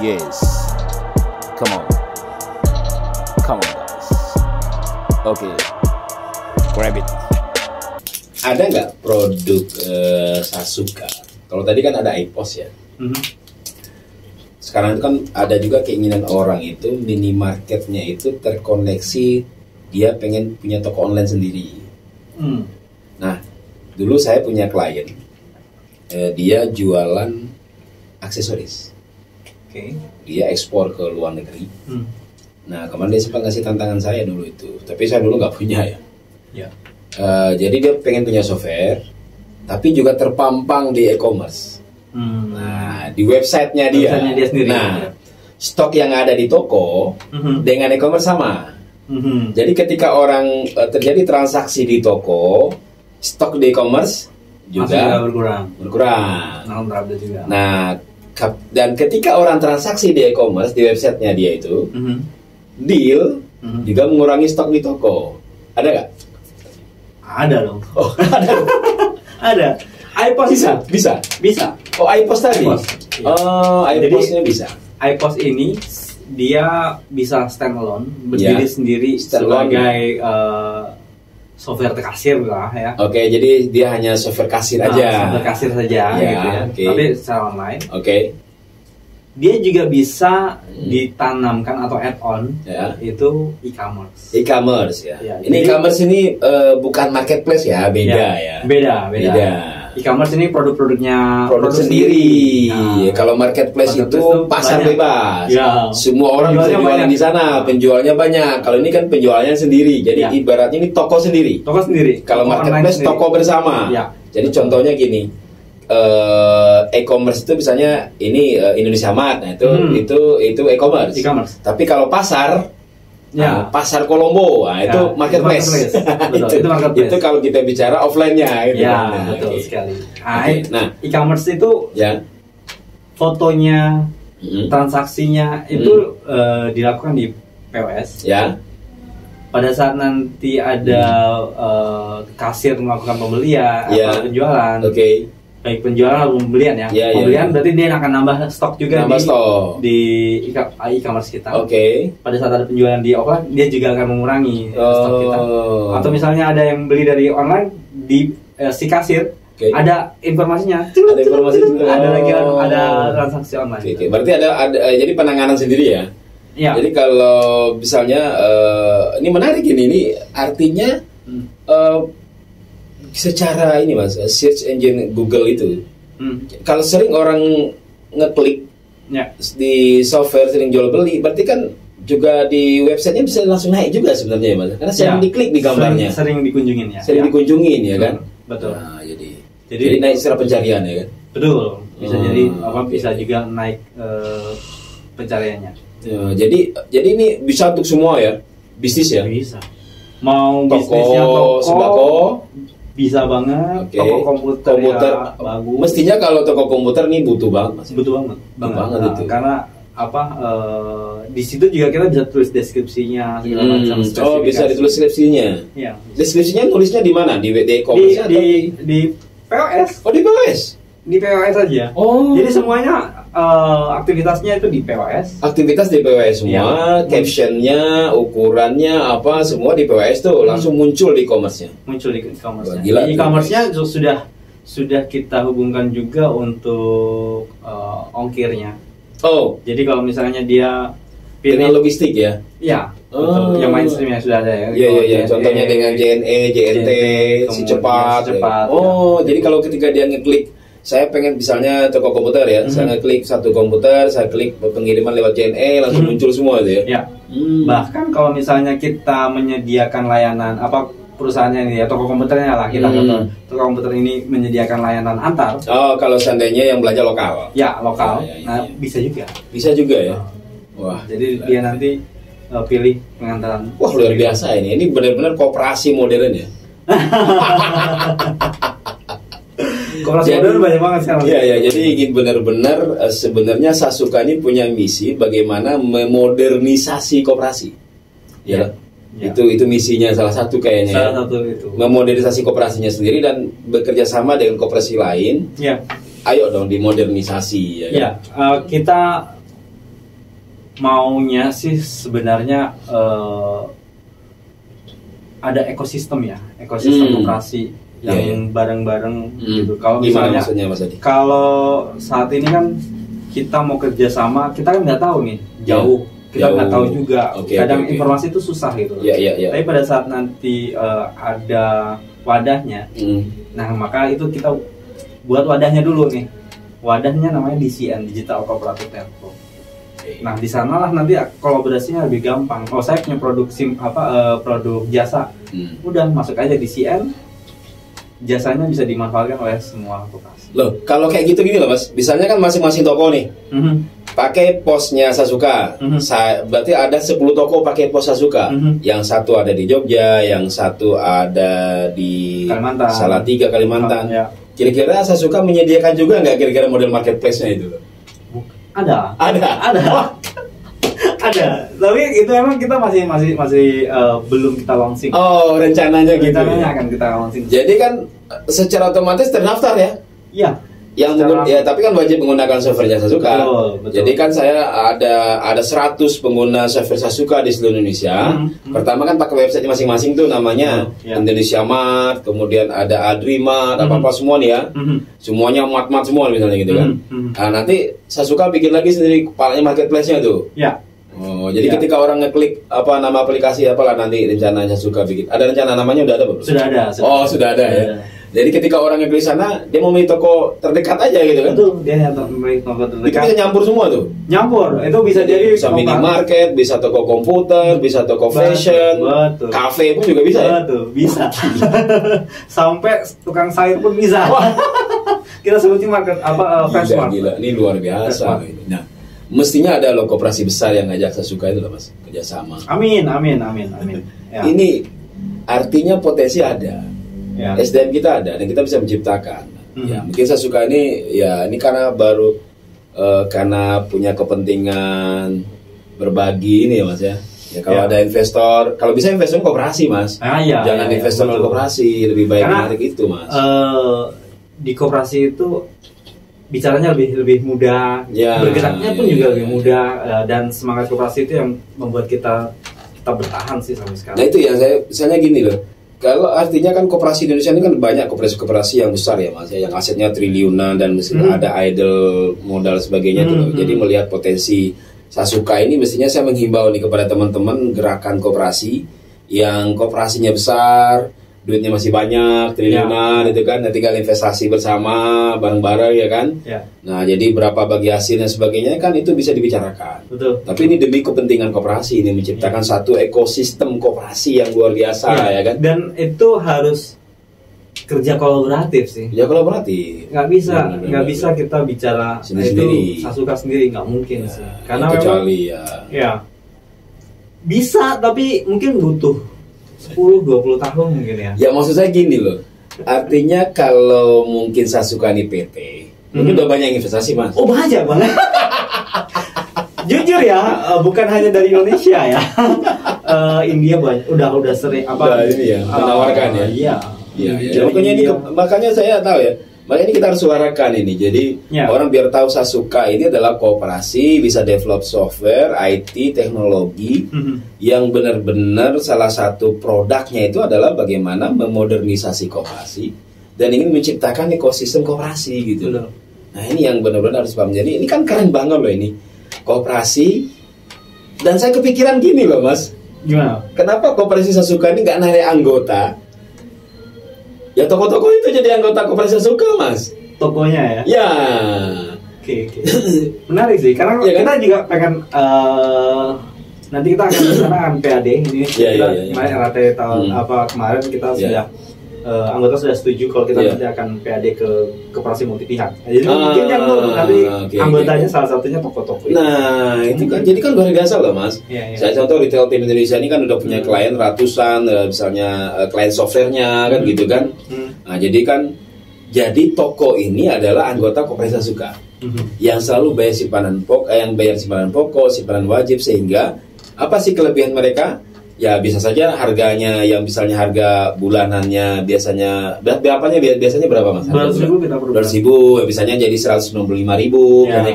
Yes. Come on. Come on, guys. Okay. Grab it. Ada nggak produk Sasuka? Kalau tadi kan ada iPos ya. Sekarang itu kan ada juga keinginan orang itu minimarketnya itu terkoneksi, dia pengen punya toko online sendiri. Nah, dulu saya punya klien, dia jualan aksesoris. Dia ekspor ke luar negeri. Nah, kemarin dia sempat ngasih tantangan saya dulu itu, tapi saya dulu nggak punya ya. Jadi dia pengen punya software, tapi juga terpampang di e-commerce. Nah, di websitenya dia. Sendiri. Nah, stok yang ada di toko dengan e-commerce sama. Jadi ketika orang terjadi transaksi di toko, stok di e-commerce juga berkurang. Nah, dan ketika orang transaksi di e-commerce di websitenya dia itu, deal juga mengurangi stok di toko. Ada nggak? Ada dong. Oh, ada. Ada. iPos Bisa. Oh, iPos tadi. Oh, iPosnya bisa. iPos ini dia bisa standalone, berdiri sendiri sebagai software kasir lah ya. Oke, jadi dia hanya software kasir aja. Software kasir saja gitu ya. Tapi secara online. Dia juga bisa ditanamkan atau add-on itu e-commerce. E-commerce ya. Ini jadi, e-commerce ini bukan marketplace ya, beda ya. Beda. E-commerce ini produk-produknya produk sendiri. Kalau marketplace itu pasar banyak. Bebas. Semua orang bisa jualan di sana, penjualnya banyak. Kalau ini kan penjualnya sendiri. Jadi ibaratnya ini toko sendiri. Kalau marketplace toko bersama. Jadi contohnya gini. E-commerce itu misalnya ini Indonesia Mart, nah itu e-commerce. Tapi kalau pasar, pasar Kolombo, nah itu marketplace. Itu kalau kita bicara offline-nya. Gitu. Betul sekali. Nah, e-commerce itu fotonya, transaksinya itu dilakukan di POS. Pada saat nanti ada kasir melakukan pembelian atau penjualan. Baik penjualan atau pembelian pembelian berarti dia akan nambah stok juga di e-commerce kita. Pada saat ada penjualan di offline, dia juga akan mengurangi stok kita. Atau misalnya ada yang beli dari online di si kasir, ada informasinya. Ada lagi ada transaksi online. Berarti ada jadi penanganan sendiri ya. Jadi kalau misalnya ini menarik ini artinya secara ini mas, search engine Google itu, kalau sering orang ngeklik di software sering jual beli, berarti kan juga di websitenya bisa langsung naik juga sebenarnya ya mas, karena sering diklik di gambarnya, sering dikunjungin dikunjungin ya kan. Betul. Nah, jadi naik secara pencarian ya kan. Betul. Bisa jadi bisa juga naik pencariannya. Jadi ini bisa untuk semua ya, bisnis ya. Bisa. Mau toko, bisnisnya toko sembako. Bisa banget. Toko komputer ya, bagus. Mestinya kalau toko komputer nih butuh banget. Itu. Karena di situ juga kita bisa tulis deskripsinya segala macam. Bisa ditulis deskripsinya. Deskripsinya tulisnya di mana? Di e-commerce di POS. Di POS. Di POS aja. Jadi semuanya aktivitasnya itu di POS. Aktivitas di POS semua, captionnya, ukurannya apa semua di POS tuh langsung muncul di e-commerce-nya. E-commerce-nya sudah kita hubungkan juga untuk ongkirnya. Jadi kalau misalnya dia dengan logistik ya. Yang mainstream yang sudah ada ya. Iya. Contohnya dengan JNE, JNT, si cepat. Jadi kalau ketika dia ngeklik, saya pengen misalnya toko komputer ya, saya ngeklik satu komputer, saya klik pengiriman lewat JNE, langsung muncul semua itu ya. Bahkan kalau misalnya kita menyediakan layanan perusahaannya ini ya, toko komputernya lah kita toko komputer ini menyediakan layanan antar. Kalau seandainya yang belanja lokal. Lokal. Nah, bisa juga ya. Wah, jadi dia nanti pilih pengantaran. Wah, luar biasa ini. Ini benar-benar koperasi modern ya. Koperasi modern banyak banget sekarang. Jadi ingin benar-benar sebenarnya Sasuka ini punya misi bagaimana memodernisasi koperasi. Itu misinya salah satu kayaknya. Itu. Memodernisasi koperasinya sendiri dan bekerja sama dengan koperasi lain. Ayo dong dimodernisasi kita maunya sih sebenarnya ada ekosistem koperasi yang bareng-bareng gitu. Kalau misalnya kalau saat ini kan kita mau kerjasama, kita kan nggak tahu nih jauh. Kita nggak tahu juga, kadang informasi itu susah gitu. Tapi pada saat nanti ada wadahnya, nah maka itu kita buat wadahnya dulu nih. Wadahnya namanya DCN, Digital Cooperative Network. Nah di sanalah nanti kolaborasinya lebih gampang. Kalau saya punya produk produk jasa, udah masuk aja DCN, jasanya bisa dimanfaatkan oleh semua koperasi. Loh, kalau kayak gitu gini loh Mas, misalnya kan masing-masing toko nih, pakai posnya Sasuka, berarti ada 10 toko pakai pos Sasuka, yang satu ada di Jogja, yang satu ada di Kalimantan. Salatiga, Kalimantan. Kira-kira Sasuka menyediakan juga nggak kira-kira model marketplace-nya itu? Ada. Ada, tapi itu emang kita masih belum kita launching. Oh, rencananya gitu. Rencananya akan kita launching. Jadi kan secara otomatis terdaftar ya? Iya. Tapi kan wajib menggunakan servernya Sasuka. Betul. Jadi kan saya ada 100 pengguna server Sasuka di seluruh Indonesia. Pertama kan pakai website masing-masing tuh namanya Indonesia Mart, kemudian ada Adrimart, apa semua nih ya. Semuanya mat semua misalnya gitu kan. Nah, nanti Sasuka bikin lagi sendiri kepalanya marketplace-nya tuh. Ya. Oh, jadi ketika orang ngeklik nama aplikasi apalah nanti rencananya Sasuka bikin. Ada rencana namanya udah ada belum? Sudah ada ya. Jadi ketika orang ngeklik sana, dia mau milih toko terdekat aja gitu kan? Betul, dia milih toko terdekat. Itu bisa nyampur semua tuh? Nyampur, itu bisa jadi bisa minimarket, bisa toko komputer, bisa toko fashion, kafe pun juga bisa ya? Betul, bisa. Sampai tukang sayur pun bisa. Kita sebutnya market Freshmart. Gila, ini luar biasa. Nah, mestinya ada loh koperasi besar yang ngajak Sasuka itu loh Mas, kerjasama. Amin. Ya. Ini artinya potensi ada. Ya. SDM kita ada dan kita bisa menciptakan. Ya, mungkin Sasuka ini karena baru karena punya kepentingan berbagi ini ya Mas ya. Ya kalau ada investor, kalau bisa investor koperasi Mas. Jangan investor koperasi, lebih baik menarik itu Mas. Di koperasi itu bicaranya lebih mudah, bergeraknya pun juga lebih mudah, dan semangat koperasi itu yang membuat kita bertahan sih sampai sekarang. Nah itu ya, saya misalnya gini loh. Kalau artinya kan koperasi Indonesia ini kan banyak koperasi yang besar ya Mas ya, yang asetnya triliunan dan mestinya ada idle modal sebagainya tuh loh. Jadi melihat potensi Sasuka ini mestinya saya menghimbau nih kepada teman-teman gerakan koperasi yang koperasinya besar, duitnya masih banyak, triliunan itu kan, nanti tinggal investasi bersama bareng-bareng ya kan. Nah jadi berapa bagi hasil dan sebagainya kan itu bisa dibicarakan. Betul. Tapi ini demi kepentingan koperasi, ini menciptakan satu ekosistem koperasi yang luar biasa ya kan. Dan itu harus kerja kolaboratif sih. Ya kolaboratif. Nggak bisa kita bicara sendiri. Itu Sasuka sendiri nggak mungkin sih. Karena kecuali bisa tapi mungkin butuh 10-20 tahun mungkin ya. Ya maksud saya gini loh. Artinya kalau mungkin Sasuka ini PT, mungkin udah banyak investasi Mas. Oh banyak banget. Jujur ya, bukan hanya dari Indonesia ya. India banyak, udah sering menawarkan ya. Iya. Makanya saya tahu ya. Makanya ini kita harus suarakan ini. Jadi orang biar tahu Sasuka ini adalah koperasi, bisa develop software, IT, teknologi yang benar-benar salah satu produknya itu adalah bagaimana memodernisasi koperasi dan ingin menciptakan ekosistem koperasi gitu loh. Nah ini yang benar-benar harus paham. Jadi ini kan keren banget loh ini koperasi. Dan saya kepikiran gini loh Mas. Gimana? Kenapa koperasi Sasuka ini nggak narik anggota? Ya toko-toko itu jadi anggota koperasi Sasuka Mas. Tokonya ya? Ya. Oke. Menarik sih, karena kita juga pengen nanti kita akan rencanakan PAD ini. Kemarin RT tahun kemarin kita sudah anggota sudah setuju kalau kita nanti akan PAD ke koperasi multi pihak. Jadi mungkin yang nanti anggotanya salah satunya toko-toko. Nah itu kan jadi kan luar biasa loh Mas. Saya contoh retail tim Indonesia ini kan udah punya klien ratusan, misalnya klien softwarenya kan gitu kan. Nah jadi toko ini adalah anggota koperasi Sasuka yang selalu bayar simpanan pokok, simpanan wajib, sehingga apa sih kelebihan mereka? Ya bisa saja harganya yang misalnya harga bulanannya biasanya berapa Mas? 200.000 kita 200.000 biasanya jadi 165.000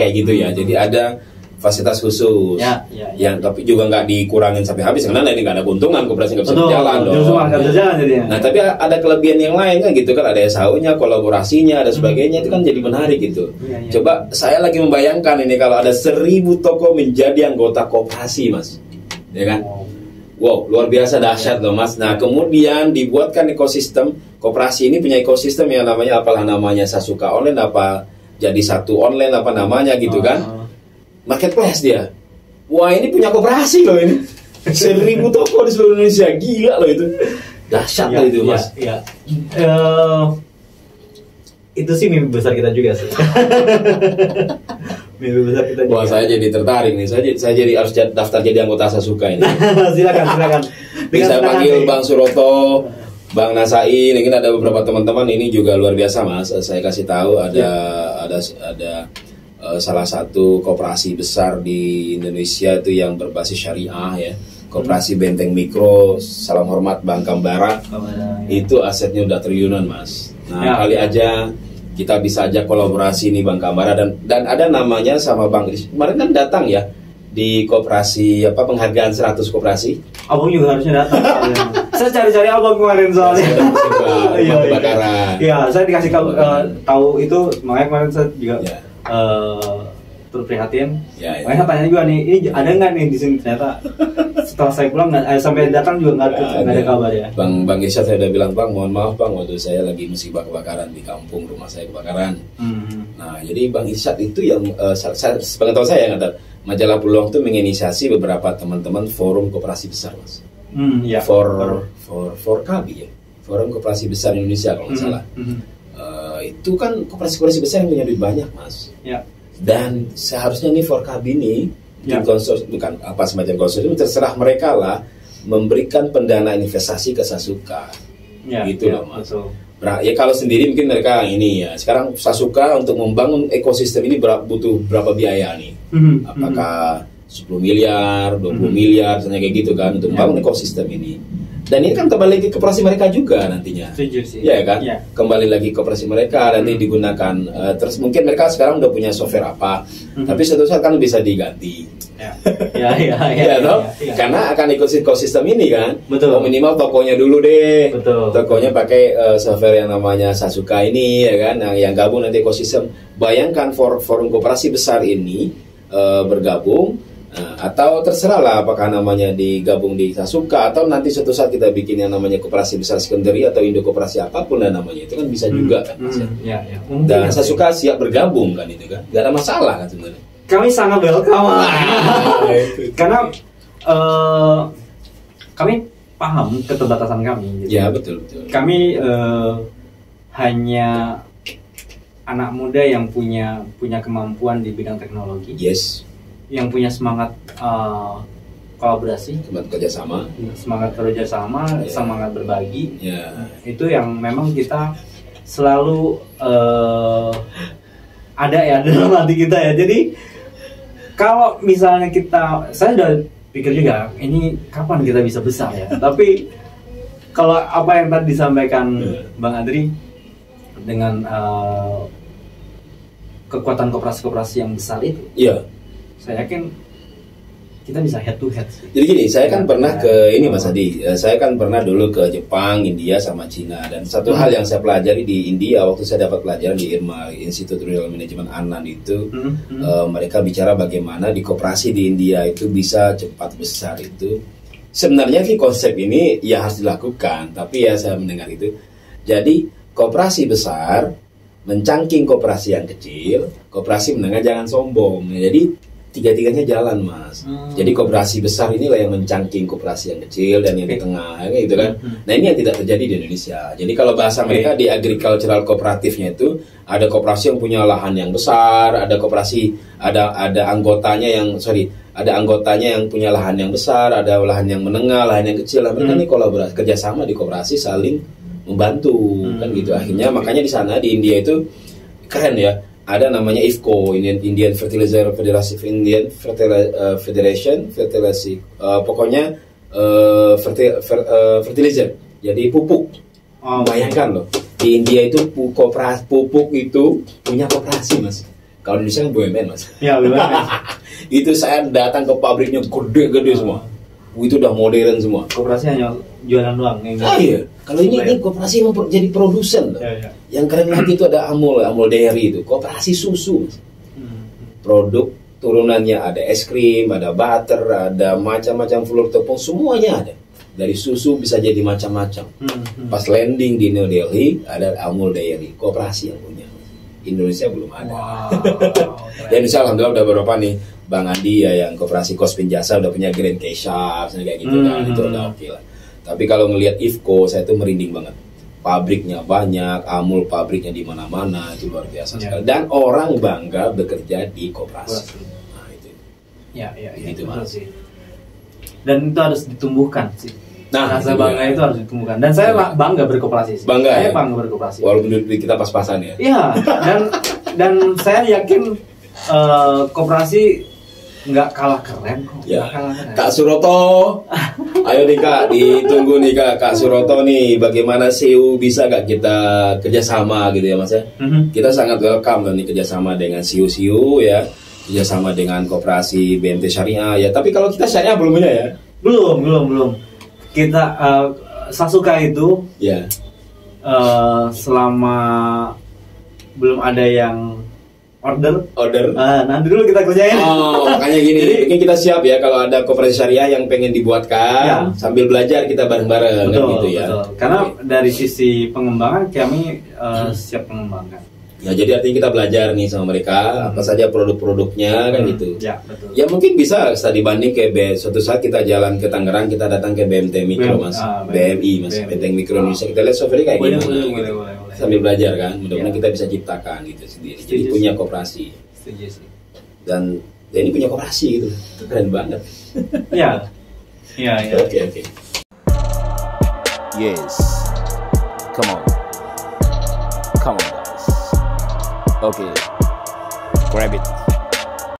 kayak gitu ya. Jadi ada fasilitas khusus, yang tapi juga nggak dikurangin sampai habis karena ini nggak ada keuntungan, koperasi nggak bisa berjalan dong. Nah tapi ada kelebihan yang lain kan gitu kan, ada SHU-nya, kolaborasinya, ada sebagainya, itu kan jadi menarik gitu. Coba saya lagi membayangkan ini kalau ada 1000 toko menjadi anggota koperasi, Mas, ya kan? Wow, luar biasa dahsyat loh, Mas. Nah kemudian dibuatkan ekosistem, koperasi ini punya ekosistem yang namanya apalah namanya, Sasuka Online apa, jadi satu online apa namanya gitu kan. Marketplace dia. Wah ini punya koperasi loh ini. 1000 toko di seluruh Indonesia, gila loh itu. Dahsyat loh itu, Mas. Itu sih mimpi besar kita juga sih. Mimpi besar kita juga. Wah saya jadi tertarik nih. Saya jadi harus daftar jadi anggota Sasuka ini. silakan. Saya panggil Bang Suroto, Bang Nasai, mungkin ada beberapa teman-teman ini juga luar biasa, Mas. Saya kasih tahu ada salah satu koperasi besar di Indonesia itu yang berbasis syariah ya, Koperasi Benteng Mikro, salam hormat Bang Kambara. Itu asetnya udah triliunan, Mas. Nah kali aja kita bisa aja kolaborasi nih Bang Kambara, dan ada namanya sama Bang Iris. Kemarin kan datang ya di koperasi penghargaan 100 koperasi. Abang juga harusnya datang. Saya cari-cari abang kemarin soalnya. Iya, saya dikasih tahu itu, makanya kemarin saya juga terprihatin. Makanya tanya juga nih, ini ada nggak nih di sini, ternyata setelah saya pulang sampai datang juga nggak ada kabar ya. Bang Irsyad saya udah bilang, Bang mohon maaf Bang, waktu saya lagi musibah kebakaran di kampung, rumah saya kebakaran. Nah jadi Bang Irsyad itu yang sepengetahuan saya yang ada Majalah Peluang itu menginisiasi beberapa teman-teman forum koperasi besar, Mas. For KB ya, Forum Koperasi Besar Indonesia kalau nggak salah. Itu kan koperasi-koperasi besar yang punya duit banyak, Mas. Dan seharusnya nih for KB ini bukan apa semacam konsorsium, terserah mereka lah memberikan pendanaan investasi ke Sasuka. Gitu loh, Mas. Ya kalau sendiri mungkin mereka ini ya. Sekarang Sasuka untuk membangun ekosistem ini butuh berapa biaya nih? Apakah 10 miliar, 20 miliar, misalnya kayak gitu kan, untuk membangun ekosistem ini. Dan ini kan kembali lagi ke koperasi mereka juga nantinya. Ya kan? Kembali lagi ke koperasi mereka, nanti digunakan. Terus mungkin mereka sekarang udah punya software apa, tapi suatu saat kan bisa diganti. Karena akan ikut ekosistem ini kan. Minimal tokonya dulu deh. Tokonya pakai software yang namanya Sasuka ini ya kan, yang gabung nanti ekosistem. Bayangkan forum koperasi besar ini bergabung. Atau terserah lah apakah namanya digabung di Sasuka, atau nanti suatu saat kita bikin yang namanya koperasi besar sekunderi atau Indo koperasi apapun lah namanya, itu kan bisa juga kan. Dan Sasuka siap bergabung kan, itu kan gak ada masalah kan sebenarnya. Kami sangat welcome. Karena kami paham keterbatasan kami gitu. Ya betul. Kami hanya anak muda yang punya kemampuan di bidang teknologi. Yang punya semangat kolaborasi, semangat kerjasama, semangat berbagi. Itu yang memang kita selalu ada ya dalam hati kita ya. Jadi kalau misalnya saya udah pikir juga ini kapan kita bisa besar ya. Tapi kalau apa yang tadi disampaikan Bang Adri dengan kekuatan koperasi-koperasi yang besar itu, saya yakin kita bisa head to head. Jadi gini, saya kan pernah ke ini Mas Adi, saya kan pernah dulu ke Jepang, India sama Cina, dan satu hal yang saya pelajari di India waktu saya dapat pelajaran di IRMA, Institute Rural Management Anand itu, mereka bicara bagaimana di koperasi di India itu bisa cepat besar itu. Sebenarnya sih konsep ini ya harus dilakukan, tapi ya saya mendengar itu. Jadi koperasi besar mencangking koperasi yang kecil, koperasi menengah jangan sombong. Jadi tiga-tiganya jalan, Mas. Jadi koperasi besar inilah yang mencangking koperasi yang kecil dan yang di tengah, gitu kan. Nah ini yang tidak terjadi di Indonesia. Jadi kalau bahasa mereka di agricultural kooperatifnya itu ada koperasi yang punya lahan yang besar, ada koperasi ada anggotanya yang punya lahan yang besar, ada lahan yang menengah, lahan yang kecil. Nah, mereka ini kolaborasi, kerjasama di koperasi saling membantu, kan gitu. Akhirnya makanya di sana di India itu keren ya. Ada namanya IFFCO, Indian Fertilizer Federation, pokoknya fertilizer, jadi pupuk. Bayangkan loh, di India itu pupuk itu punya koperasi, Mas. Kalau di Indonesia kan BUMN, Mas. Ya, BUMN. Itu saya datang ke pabriknya gede-gede semua. Itu udah modern semua. Koperasi hanya jualan doang. Iya. Kalau ini koperasi mau jadi produsen. Ya. Yang keren lagi itu ada Amul Dairy itu. Koperasi susu. Produk turunannya ada es krim, ada butter, ada macam-macam telur tepung, semuanya ada. Dari susu bisa jadi macam-macam. Pas landing di New Delhi ada Amul Dairy, koperasi yang punya. Indonesia belum ada. Dan insya Allah udah beberapa nih. Bang Andi ya yang koperasi Kospin Jasa udah punya Grand K-Shop kayak gitu kan, itu udah oke lah. Tapi kalau ngelihat IFCO saya tuh merinding banget. Pabriknya banyak, Amul pabriknya di mana-mana, itu luar biasa sekali. Dan orang bangga bekerja di koperasi. Nah itu. Ya, itu sih. Dan itu harus ditumbuhkan sih. Nah, rasa bangga itu harus ditumbuhkan. Dan saya bangga berkoperasi sih. Bangga saya bangga berkoperasi. Walaupun kita pas-pasan ya. Iya, dan saya yakin koperasi nggak kalah keren kok. Ya. Kak Suroto, ayo nih Kak, ditunggu nih Kak Suroto nih, bagaimana CU bisa gak kita kerjasama gitu ya Mas ya? Kita sangat welcome nih kerjasama dengan CU ya, kerjasama dengan koperasi BMT Syariah ya. Tapi kalau kita Syariah belum punya ya? Belum. Kita Sasuka itu ya. Selama belum ada yang order. Nanti dulu kita kerjain. Makanya gini. Jadi, mungkin kita siap ya kalau ada koperasi syariah yang pengen dibuatkan, sambil belajar kita bareng-bareng kan gitu ya. Betul. Karena dari sisi pengembangan kami siap mengembangkan. Ya jadi artinya kita belajar nih sama mereka apa saja produk-produknya kan gitu. Ya betul. Ya mungkin bisa dibanding kayak suatu saat kita jalan ke Tangerang, kita datang ke BMT Mikro Mas, BMI Mas, BMT Mikro Indonesia, kita lihat software kayak gimana gitu. Sambil belajar kan, mudah-mudahan kita bisa ciptakan gitu sendiri. Jadi punya koperasi. Dan ya ini punya koperasi gitu, keren banget. Iya. Oke. Yes, come on guys. Okay, grab it.